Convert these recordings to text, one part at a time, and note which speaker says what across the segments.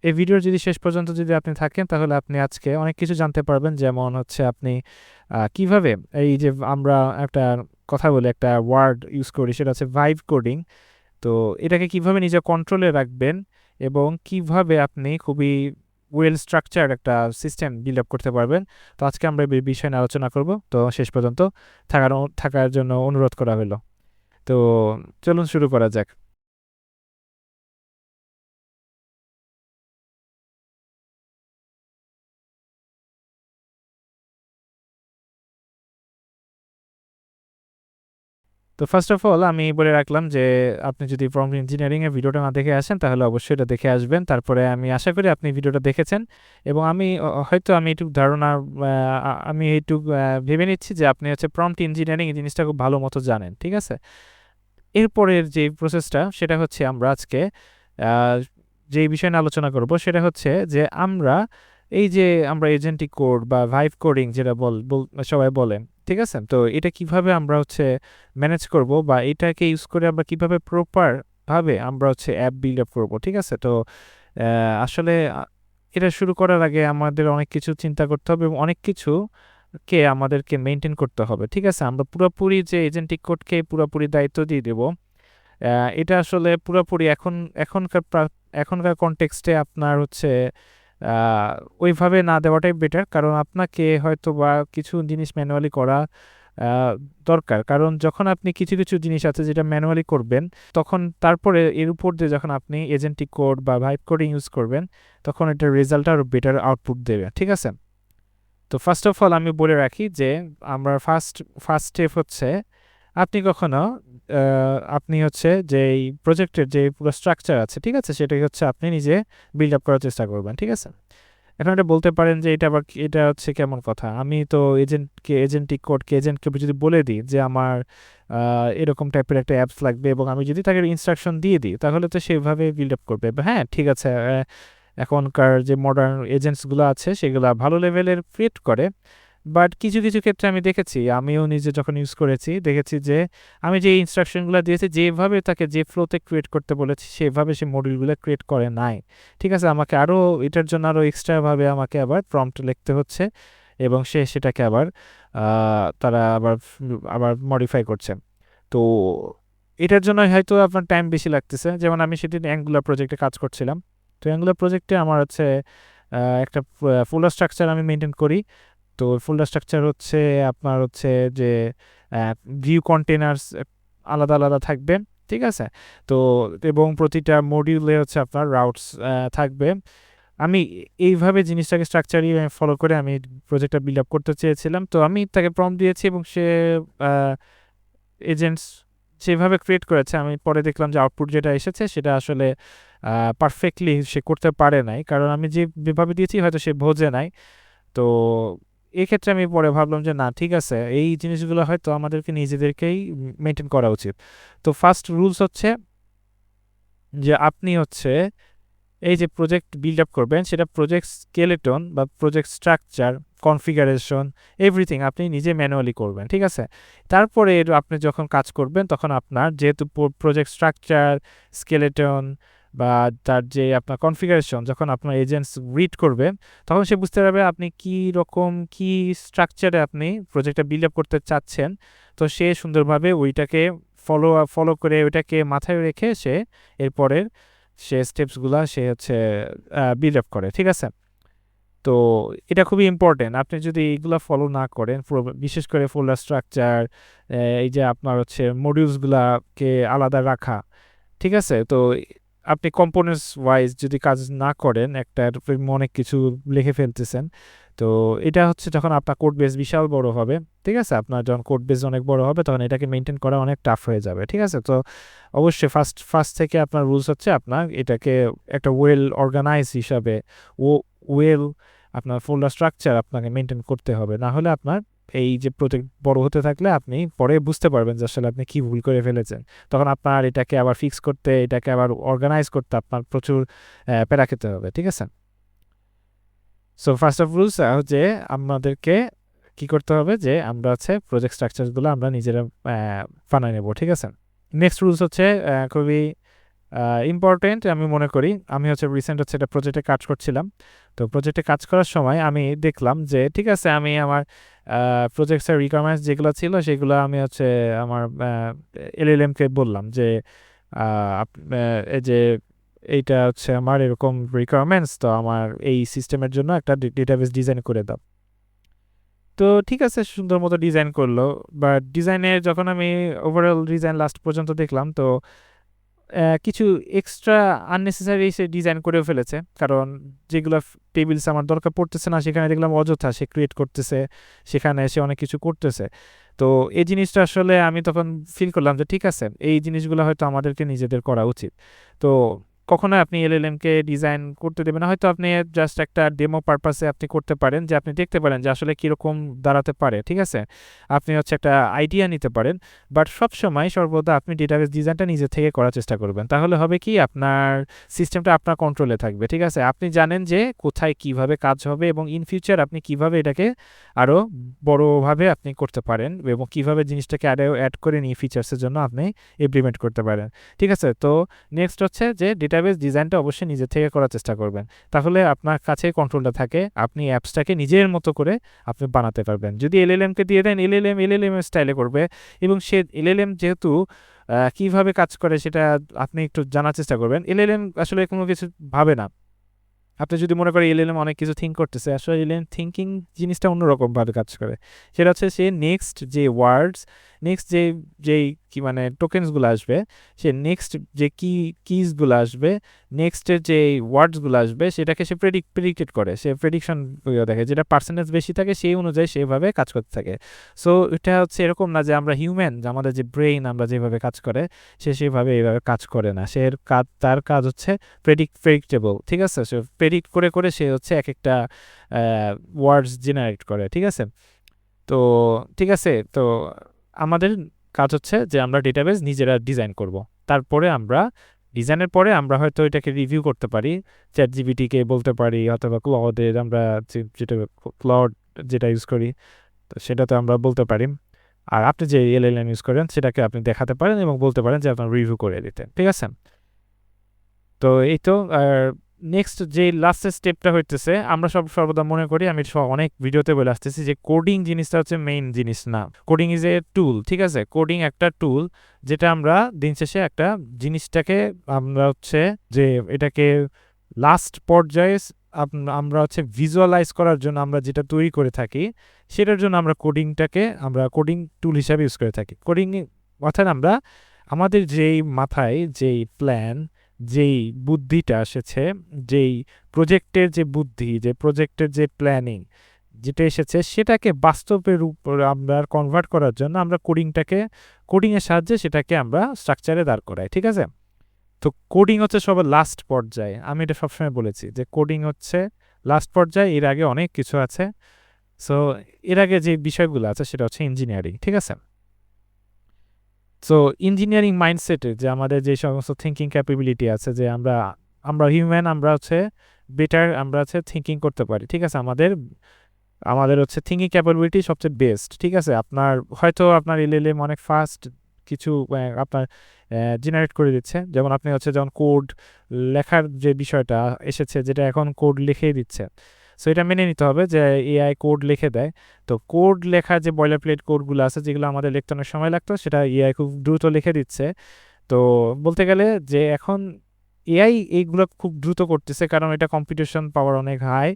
Speaker 1: এই ভিডিওর যদি শেষ পর্যন্ত যদি আপনি থাকেন তাহলে আপনি আজকে অনেক কিছু জানতে পারবেন। যেমন হচ্ছে আপনি কিভাবে এই যে আমরা একটা কথা বলি, একটা ওয়ার্ড ইউজ করি, সেটা হচ্ছে ভাইব কোডিং। তো এটাকে কিভাবে নিজে কন্ট্রোলে রাখবেন এবং কিভাবে আপনি খুবই ওয়েল স্ট্রাকচার একটা সিস্টেম বিল্ড আপ করতে পারবেন। তো আজকে আমরা এই বিষয় নিয়ে আলোচনা করব। তো শেষ পর্যন্ত থাকার জন্য অনুরোধ করা হলো। তো চলুন শুরু করা যাক। তো ফার্স্ট অফ অল আমি বলে রাখলাম যে আপনি যদি প্রম্পট ইঞ্জিনিয়ারিং এর ভিডিওটা না দেখে আসেন তাহলে অবশ্যই এটা দেখে আসবেন। তারপরে আমি আশা করি আপনি ভিডিওটা দেখেছেন এবং হয়তো আমি একটু ধারণা আমি একটু ভেবে নিচ্ছি যে আপনি হচ্ছে প্রম্পট ইঞ্জিনিয়ারিং এই জিনিসটা খুব ভালো মতো জানেন, ঠিক আছে। এরপরের যে প্রসেসটা সেটা হচ্ছে আমরা আজকে যে বিষয় নিয়ে আলোচনা করব সেটা হচ্ছে যে এই যে আমরা এজেন্টিক কোড বা ভাইব কোডিং যেটা সবাই বলে, ঠিক আছে। তো এটা কিভাবে আমরা হচ্ছে ম্যানেজ করব বা এটাকে ইউজ করে আমরা কিভাবে প্রপার ভাবে আমরা হচ্ছে অ্যাপ বিল্ড আপ করবো, ঠিক আছে। তো আসলে এটা শুরু করার আগে আমাদের অনেক কিছু চিন্তা করতে হবে এবং অনেক কিছু কে আমাদেরকে মেনটেন করতে হবে, ঠিক আছে। আমরা পুরোপুরি যে এজেন্টিক কোডকে পুরোপুরি দায়িত্ব দিয়ে দেব, এটা আসলে পুরোপুরি এখনকার কনটেক্সটে আপনার হচ্ছে ওইভাবে না দেওয়াটাই বেটার। কারণ আপনাকে হয়তো বা কিছু জিনিস ম্যানুয়ালি করা দরকার। কারণ যখন আপনি কিছু কিছু জিনিস আছে যেটা ম্যানুয়ালি করবেন, তখন তারপরে এর উপর দিয়ে যখন আপনি এজেন্টিক কোড বা ভাইব কোডিং ইউজ করবেন, তখন এটার রেজাল্ট আরও বেটার আউটপুট দেবে, ঠিক আছে। তো ফার্স্ট অফ অল আমি বলে রাখি যে আমরা ফার্স্ট স্টেপ হচ্ছে আপনি হচ্ছে যে এই প্রজেক্টের যে পুরো স্ট্রাকচার আছে, ঠিক আছে, সেটাই হচ্ছে আপনি নিজে বিল্ড আপ করার চেষ্টা করবেন, ঠিক আছে। এখন এটা বলতে পারেন যে এটা হচ্ছে কেমন কথা, আমি তো এজেন্টিক কোডকে এজেন্টকে যদি বলে দিই যে আমার এরকম টাইপের একটা অ্যাপস লাগবে এবং আমি যদি তাকে ইনস্ট্রাকশন দিয়ে দিই তাহলে তো সেভাবে বিল্ড আপ করবে। হ্যাঁ, ঠিক আছে, এখনকার যে মডার্ন এজেন্টসগুলো আছে সেগুলো ভালো লেভেলের ক্রিয়েট করে। বাট কিছু কিছু ক্ষেত্রে আমি দেখেছি, আমিও নিজে যখন ইউজ করেছি দেখেছি যে আমি যে ইনস্ট্রাকশনগুলো দিয়েছি, যেভাবে তাকে যে ফ্লোতে ক্রিয়েট করতে বলেছি সেভাবে সে মডিউলগুলো ক্রিয়েট করে নাই, ঠিক আছে। আমাকে আরও এটার জন্য আরও এক্সট্রাভাবে আমাকে আবার প্রম্পট লিখতে হচ্ছে এবং সেটাকে তারা আবার মডিফাই করছে। তো এটার জন্য হয়তো আপনার টাইম বেশি লাগতেছে। যেমন আমি সেদিন অ্যাঙ্গুলার প্রজেক্টে কাজ করছিলাম। তো অ্যাঙ্গুলার প্রজেক্টে আমার হচ্ছে একটা ফোল্ডার স্ট্রাকচার আমি মেনটেন করি। তো ফোল্ডার স্ট্রাকচার হচ্ছে আপনার হচ্ছে যে ভিউ কন্টেনার্স আলাদা আলাদা থাকবে, ঠিক আছে। তো এবং প্রতিটা মডিউলে হচ্ছে আপনার রাউটস থাকবে। আমি এইভাবে জিনিসটাকে স্ট্রাকচারই ফলো করে আমি প্রজেক্টটা বিল্ড আপ করতে চেয়েছিলাম। তো আমি তাকে প্রম্পট দিয়েছি এবং সে এজেন্টস যেভাবে ক্রিয়েট করেছে, আমি পরে দেখলাম যে আউটপুট যেটা এসেছে সেটা আসলে পারফেক্টলি সে করতে পারে নাই, কারণ আমি যেভাবে দিয়েছি হয়তো সে বোঝে নাই। তো এক্ষেত্রে আমি পরে ভাবলাম যে না, ঠিক আছে, এই জিনিসগুলো হয়তো আমাদেরকে নিজেদেরকেই মেনটেন করা উচিত। তো ফার্স্ট রুলস হচ্ছে যে আপনি হচ্ছে এই যে প্রজেক্ট বিল্ড আপ করবেন সেটা প্রজেক্ট স্কেলেটন বা প্রজেক্ট স্ট্রাকচার, কনফিগারেশন, এভরিথিং আপনি নিজে ম্যানুয়ালি করবেন, ঠিক আছে। তারপরে আপনি যখন কাজ করবেন তখন আপনার যেহেতু প্রজেক্ট স্ট্রাকচার, স্কেলেটন বা তার যে আপনার কনফিগারেশন যখন আপনার এজেন্টস রিড করবে, তখন সে বুঝতে পারবে আপনি কি স্ট্রাকচারে আপনি প্রজেক্টটা বিল্ড আপ করতে চাচ্ছেন। তো সে সুন্দরভাবে ওইটাকে ফলো করে ওইটাকে মাথায় রেখে এরপরের স্টেপসগুলা সে হচ্ছে বিল্ড আপ করে, ঠিক আছে। তো এটা খুবই ইম্পর্টেন্ট। আপনি যদি এইগুলা ফলো না করেন, বিশেষ করে ফোল্ডার স্ট্রাকচার, এই যে আপনার হচ্ছে মডিউলসগুলাকে আলাদা রাখা, ঠিক আছে। তো আপনি কম্পোনেন্টস ওয়াইজ যদি কাজ না করেন, একটা অনেক কিছু লিখে ফেলতেছেন, তো এটা হচ্ছে যখন আপনার কোড বেস বিশাল বড় হবে, ঠিক আছে, আপনার যখন কোড বেস অনেক বড় হবে তখন এটাকে মেনটেন করা অনেক টাফ হয়ে যাবে, ঠিক আছে। তো অবশ্যই ফার্স্ট থেকে আপনার রুলস হচ্ছে আপনার এটাকে একটা ওয়েল অর্গানাইজ হিসাবে ও ওয়েল আপনার ফোল্ডার স্ট্রাকচার আপনাকে মেনটেন করতে হবে। না হলে আপনার এই যে প্রজেক্ট বড় হতে থাকলে আপনি পরে বুঝতে পারবেন যে আসলে আপনি কি ভুল করে ফেলেছেন। তখন আপনার এটাকে আবার ফিক্স করতে, এটাকে আবার অর্গানাইজ করতে আপনার প্রচুর প্যারা খেতে হবে, ঠিক আছে। সো ফার্স্ট অফ রুলস হচ্ছে আমাদেরকে কি করতে হবে যে আমরা হচ্ছে প্রজেক্ট স্ট্রাকচারগুলো আমরা নিজেরা বানাই নেব, ঠিক আছে। নেক্সট রুলস হচ্ছে খুবই ইম্পর্টেন্ট আমি মনে করি। আমি হচ্ছে রিসেন্ট হচ্ছে একটা প্রজেক্টে কাজ করছিলাম। তো প্রজেক্টে কাজ করার সময় আমি দেখলাম যে ঠিক আছে, আমি আমার প্রজেক্টসের রিকোয়ারমেন্টস যেগুলো ছিল সেগুলো আমি হচ্ছে আমার এলএলএমকে বললাম যে এই যে এইটা হচ্ছে আমার এরকম রিকোয়ারমেন্টস, তো আমার এই সিস্টেমের জন্য একটা ডেটাবেস ডিজাইন করে দাও। তো ঠিক আছে, সুন্দর মতো ডিজাইন করলো। বাট ডিজাইনে যখন আমি ওভারঅল ডিজাইন লাস্ট পর্যন্ত দেখলাম, তো কিছু এক্সট্রা আননেসেসারি সে ডিজাইন করেও ফেলেছে, কারণ যেগুলো টেবিলস আমার দরকার পড়তেছে না সেখানে দেখলাম অযথা সে ক্রিয়েট করতেছে, সেখানে সে অনেক কিছু করতেছে। তো এই জিনিসটা আসলে আমি তখন ফিল করলাম যে ঠিক আছে, এই জিনিসগুলো হয়তো আমাদেরকে নিজেদের করা উচিত। তো কখনো আপনি এলএলএমকে ডিজাইন করতে দেবেন না, হয়তো আপনি জাস্ট একটা ডেমো পারপাসে আপনি করতে পারেন, যে আপনি দেখতে পারেন যে আসলে কীরকম দাঁড়াতে পারে, ঠিক আছে, আপনি হচ্ছে একটা আইডিয়া নিতে পারেন। বাট সবসময় সর্বদা আপনি ডেটাবেস ডিজাইনটা নিজে থেকে করার চেষ্টা করবেন, তাহলে হবে কি আপনার সিস্টেমটা আপনার কন্ট্রোলে থাকবে, ঠিক আছে, আপনি জানেন যে কোথায় কিভাবে কাজ হবে এবং ইন ফিউচার আপনি কিভাবে এটাকে আরও বড়োভাবে আপনি করতে পারেন এবং কিভাবে জিনিসটাকে আরও অ্যাড করে নিয়ে ফিচার্সের জন্য আপনি ইমপ্লিমেন্ট করতে পারেন, ঠিক আছে। তো নেক্সট হচ্ছে যে ডেটাবেস ডিজাইনটা অবশ্যই নিজে থেকে করার চেষ্টা করবেন, তাহলে আপনার কাছে কন্ট্রোলটা থাকে, আপনি অ্যাপসটাকে নিজের মতো করে আপনি বানাতে পারবেন। যদি এলএলএমকে দিয়ে দেন, এলএলএম স্টাইলে করবে, এবং সে এলএলএম যেহেতু কিভাবে কাজ করে সেটা আপনি একটু জানার চেষ্টা করবেন। এলএলএম আসলে কোনো কিছু ভাবে না। আপনি যদি মনে করেন এলএলএম অনেক কিছু থিঙ্ক করতেছে, আসলে এলএলএম থিঙ্কিং জিনিসটা অন্যরকমভাবে কাজ করে। সেটা হচ্ছে সে নেক্সট যে ওয়ার্ডস, নেক্সট যেই কি মানে টোকেন্সগুলো আসবে, সে নেক্সট যে কিজগুলো আসবে, নেক্সটের যে ওয়ার্ডসগুলো আসবে সেটাকে সে প্রেডিক্টেড করে, সে প্রেডিকশন দেখে, যেটা পার্সেন্টেজ বেশি থাকে সেই অনুযায়ী সেভাবে কাজ করতে থাকে। সো এটা হচ্ছে এরকম না যে আমরা হিউম্যান, আমাদের যে ব্রেইন আমরা যেভাবে কাজ করে সে সেভাবে এইভাবে কাজ করে না, সে তার কাজ হচ্ছে প্রেডিক্টেবল, ঠিক আছে, সে প্রেডিক্ট করে করে সে হচ্ছে এক একটা ওয়ার্ডস জেনারেট করে, ঠিক আছে। তো ঠিক আছে, তো আমাদের কাজ হচ্ছে যে আমরা ডেটাবেস নিজেরা ডিজাইন করব, তারপরে আমরা ডিজাইনের পরে আমরা হয়তো এটাকে রিভিউ করতে পারি, চ্যাটজিপিটিকে বলতে পারি, অথবা ক্লাউডের আমরা ক্লাউড যেটা ইউজ করি তো সেটাতে আমরা বলতে পারি। আর আপনি যে এলএলএম ইউজ করেন সেটাকে আপনি দেখাতে পারেন এবং বলতে পারেন যে আপনার রিভিউ করে দিতে, ঠিক আছে। তো এই তো নেক্সট যে লাস্টের স্টেপটা হইতেছে, আমরা সর্বদা মনে করি, আমি অনেক ভিডিওতে বলে আসতেছি যে কোডিং জিনিসটা হচ্ছে মেইন জিনিস না, কোডিং ইজ এ টুল, ঠিক আছে, কোডিং একটা টুল যেটা আমরা দিন শেষে একটা জিনিসটাকে আমরা হচ্ছে যে এটাকে লাস্ট পর্যায়ে আমরা হচ্ছে ভিজুয়ালাইজ করার জন্য আমরা যেটা তৈরি করে থাকি সেটার জন্য আমরা কোডিং টুল হিসাবে ইউজ করে থাকি। কোডিং অর্থাৎ আমরা আমাদের যেই মাথায় যেই প্ল্যান, যেই বুদ্ধিটা এসেছে, যেই প্রজেক্টের যে বুদ্ধি, যে প্রজেক্টের যে প্ল্যানিং যেটা এসেছে সেটাকে বাস্তবের উপর আমরা কনভার্ট করার জন্য আমরা কোডিংয়ের সাহায্যে সেটাকে আমরা স্ট্রাকচারে দাঁড় করাই, ঠিক আছে। তো কোডিং হচ্ছে সবার লাস্ট পর্যায়ে, আমি এটা সবসময় বলেছি যে কোডিং হচ্ছে লাস্ট পর্যায়ে, এর আগে অনেক কিছু আছে। সো এর আগে যে বিষয়গুলো আছে সেটা হচ্ছে ইঞ্জিনিয়ারিং, ঠিক আছে। সো ইঞ্জিনিয়ারিং মাইন্ডসেটে যে আমাদের যে সমস্ত থিঙ্কিং ক্যাপাবিলিটি আছে, যে আমরা হিউম্যান, আমরা হচ্ছে বেটার, আমরা হচ্ছে থিঙ্কিং করতে পারি, ঠিক আছে, আমাদের হচ্ছে থিঙ্কিং ক্যাপাবিলিটি সবচেয়ে বেস্ট, ঠিক আছে। আপনার এলএলএম অনেক ফাস্ট কিছু আপনার জেনারেট করে দিচ্ছে, যেমন আপনি হচ্ছে যখন কোড লেখার যে বিষয়টা এসেছে, যেটা এখন কোড লিখেই দিচ্ছে, সো এটা মেনে নিতে হবে যে এআই কোড লিখে দেয়। তো কোড লেখার যে বয়লার প্লেট কোডগুলো আছে যেগুলো আমাদের লিখতে অনেক সময় লাগতো, সেটা এআই খুব দ্রুত লিখে দিচ্ছে। তো বলতে গেলে যে এখন এআই এইগুলো খুব দ্রুত করতেছে, কারণ এটা কম্পিটিশন পাওয়ার অনেক হাই,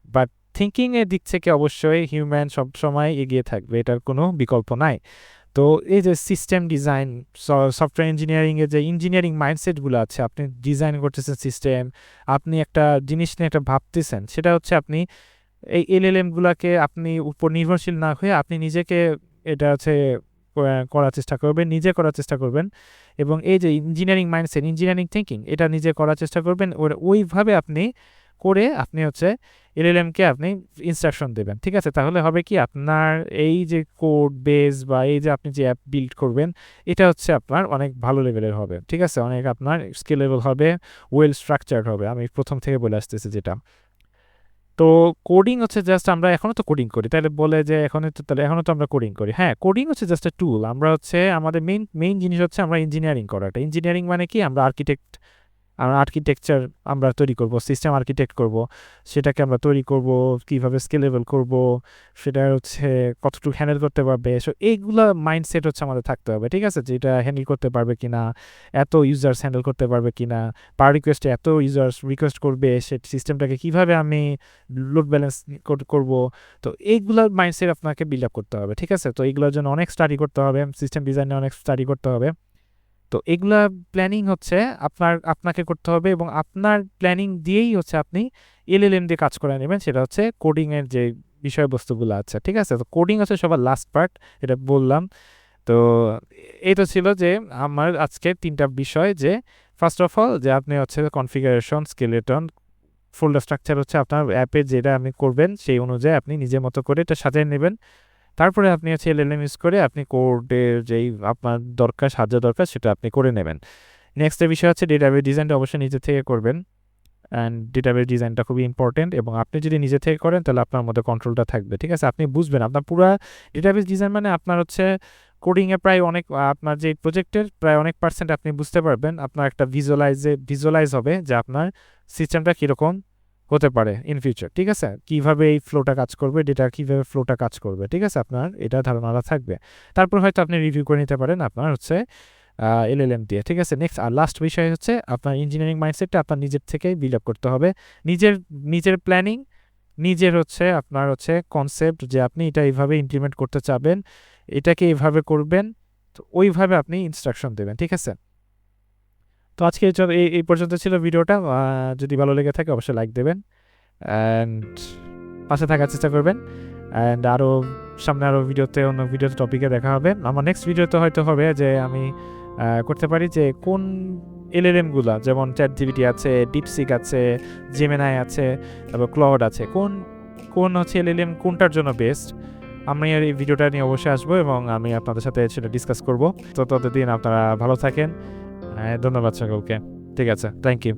Speaker 1: বাট থিঙ্কিংয়ের দিক থেকে অবশ্যই হিউম্যান সবসময় এগিয়ে থাকবে, এটার কোনো বিকল্প নাই। তো এই যে সিস্টেম ডিজাইন, সফটওয়্যার ইঞ্জিনিয়ারিংয়ের যে ইঞ্জিনিয়ারিং মাইন্ডসেটগুলো আছে, আপনি ডিজাইন করতেছেন সিস্টেম, আপনি একটা জিনিস নিয়ে একটা ভাবতেছেন, সেটা হচ্ছে আপনি এই এলএলএমগুলোকে আপনি উপর নির্ভরশীল না হয়ে আপনি নিজেকে এটা হচ্ছে করার চেষ্টা করবেন, এবং এই যে ইঞ্জিনিয়ারিং মাইন্ডসেট, ইঞ্জিনিয়ারিং থিঙ্কিং, এটা নিজে করার চেষ্টা করবেন, ওইভাবে আপনি করে আপনি হচ্ছে এলএলএমকে আপনি ইনস্ট্রাকশন দেবেন, ঠিক আছে। তাহলে হবে কি, আপনার এই যে কোড বেস বা এই যে আপনি যে অ্যাপ বিল্ড করবেন, এটা হচ্ছে আপনার অনেক ভালো লেভেলের হবে, ঠিক আছে, অনেক আপনার স্কেলেবল হবে, ওয়েল স্ট্রাকচার্ড হবে, আমি প্রথম থেকে বলে আসতেছি যেটা। তো কোডিং হচ্ছে জাস্ট আমরা এখনও তো কোডিং করি, তাহলে বলে যে এখনও তো আমরা কোডিং করি। হ্যাঁ, কোডিং হচ্ছে জাস্ট এ টুল। আমরা হচ্ছে আমাদের মেইন জিনিস হচ্ছে আমরা ইঞ্জিনিয়ারিং করাটা। ইঞ্জিনিয়ারিং মানে কি, আমরা আর্কিটেকচার আমরা তৈরি করব, সিস্টেম আর্কিটেক্ট করব, সেটাকে আমরা তৈরি করব, কীভাবে স্কেলেবল করব, সেটা হচ্ছে কতটুকু হ্যান্ডেল করতে পারবে। সো এইগুলো মাইন্ডসেট হচ্ছে আমাদের থাকতে হবে, ঠিক আছে, যে এটা হ্যান্ডেল করতে পারবে কিনা, এত ইউজার্স হ্যান্ডেল করতে পারবে কিনা, পার রিকোয়েস্টে এত ইউজার্স রিকোয়েস্ট করবে, সে সিস্টেমটাকে কীভাবে আমি লোড ব্যালেন্স করব। তো এইগুলোর মাইন্ডসেট আপনাকে বিল্ড আপ করতে হবে, ঠিক আছে। তো এইগুলোর জন্য অনেক স্টাডি করতে হবে, সিস্টেম ডিজাইনে অনেক স্টাডি করতে হবে। তো এগুলা প্ল্যানিং হচ্ছে আপনাকে করতে হবে, এবং আপনার প্ল্যানিং দিয়েই হচ্ছে আপনি এলএলএম দিয়ে কাজ করে নেবেন, সেটা হচ্ছে কোডিংয়ের যে বিষয়বস্তুগুলো আছে, ঠিক আছে। তো কোডিং হচ্ছে সবার লাস্ট পার্ট, এটা বললাম। তো এই তো ছিল যে আমার আজকের 3টা বিষয়, যে ফার্স্ট অফ অল যে আপনি হচ্ছে কনফিগারেশন, স্কেলেটন, ফোল্ডার স্ট্রাকচার হচ্ছে আপনার অ্যাপে যেটা আপনি করবেন সেই অনুযায়ী আপনি নিজের মতো করে এটা সাজিয়ে নেবেন। তারপরে আপনি হচ্ছে এলএলএম ইউজ করে আপনি কোডের যেই আপনার সাহায্য দরকার সেটা আপনি করে নেবেন। নেক্সট বিষয় হচ্ছে ডেটাবেস ডিজাইনটা অবশ্যই নিজে থেকে করবেন, অ্যান্ড ডেটাবেস ডিজাইনটা খুবই ইম্পর্টেন্ট, এবং আপনি যদি নিজে থেকে করেন তাহলে আপনার মধ্যে কন্ট্রোলটা থাকবে, ঠিক আছে। আপনি বুঝবেন আপনার পুরো ডেটাবেস ডিজাইন মানে আপনার হচ্ছে কোডিংয়ে প্রায় অনেক, আপনার যে প্রজেক্টের প্রায় অনেক পার্সেন্ট আপনি বুঝতে পারবেন। আপনার একটা ভিজুয়ালাইজ হবে যে আপনার সিস্টেমটা কীরকম হতে পারে ইন ফিউচার, ঠিক আছে, কীভাবে এই ফ্লোটা কাজ করবে, ডেটা কীভাবে ফ্লোটা কাজ করবে, ঠিক আছে, আপনার এটা ধারণাটা থাকবে। তারপর হয়তো আপনি রিভিউ করে নিতে পারেন আপনার হচ্ছে এলএলএম দিয়ে, ঠিক আছে। নেক্সট আর লাস্ট বিষয় হচ্ছে আপনার ইঞ্জিনিয়ারিং মাইন্ডসেটটা আপনার নিজের থেকেই বিল্ড আপ করতে হবে। নিজের প্ল্যানিং, নিজের হচ্ছে আপনার হচ্ছে কনসেপ্ট, যে আপনি এটা এইভাবে ইমপ্লিমেন্ট করতে চাবেন, এটাকে এইভাবে করবেন, তো ওইভাবে আপনি ইনস্ট্রাকশন দেবেন, ঠিক আছে। তো আজকে এই পর্যন্ত ছিল ভিডিওটা। যদি ভালো লেগে থাকে অবশ্যই লাইক দেবেন, অ্যান্ড পাশে থাকার চেষ্টা করবেন। অ্যান্ড সামনে আরও অন্য ভিডিওতে টপিকে দেখা হবে। আমার নেক্সট ভিডিওতে হয়তো হবে যে আমি করতে পারি যে কোন এলএলএমগুলা, যেমন চ্যাটজিপিটি আছে, ডিপসিক আছে, জেমিনাই আছে, তারপর ক্লাউড আছে, কোন হচ্ছে এলএলএম কোনটার জন্য বেস্ট, আমি এই ভিডিওটা নিয়ে অবশ্যই আসবো এবং আমি আপনাদের সাথে সেটা ডিসকাস করব। তো ততদিন আপনারা ভালো থাকেন, ধন্যবাদ সকলকে, ঠিক আছে, থ্যাংক ইউ।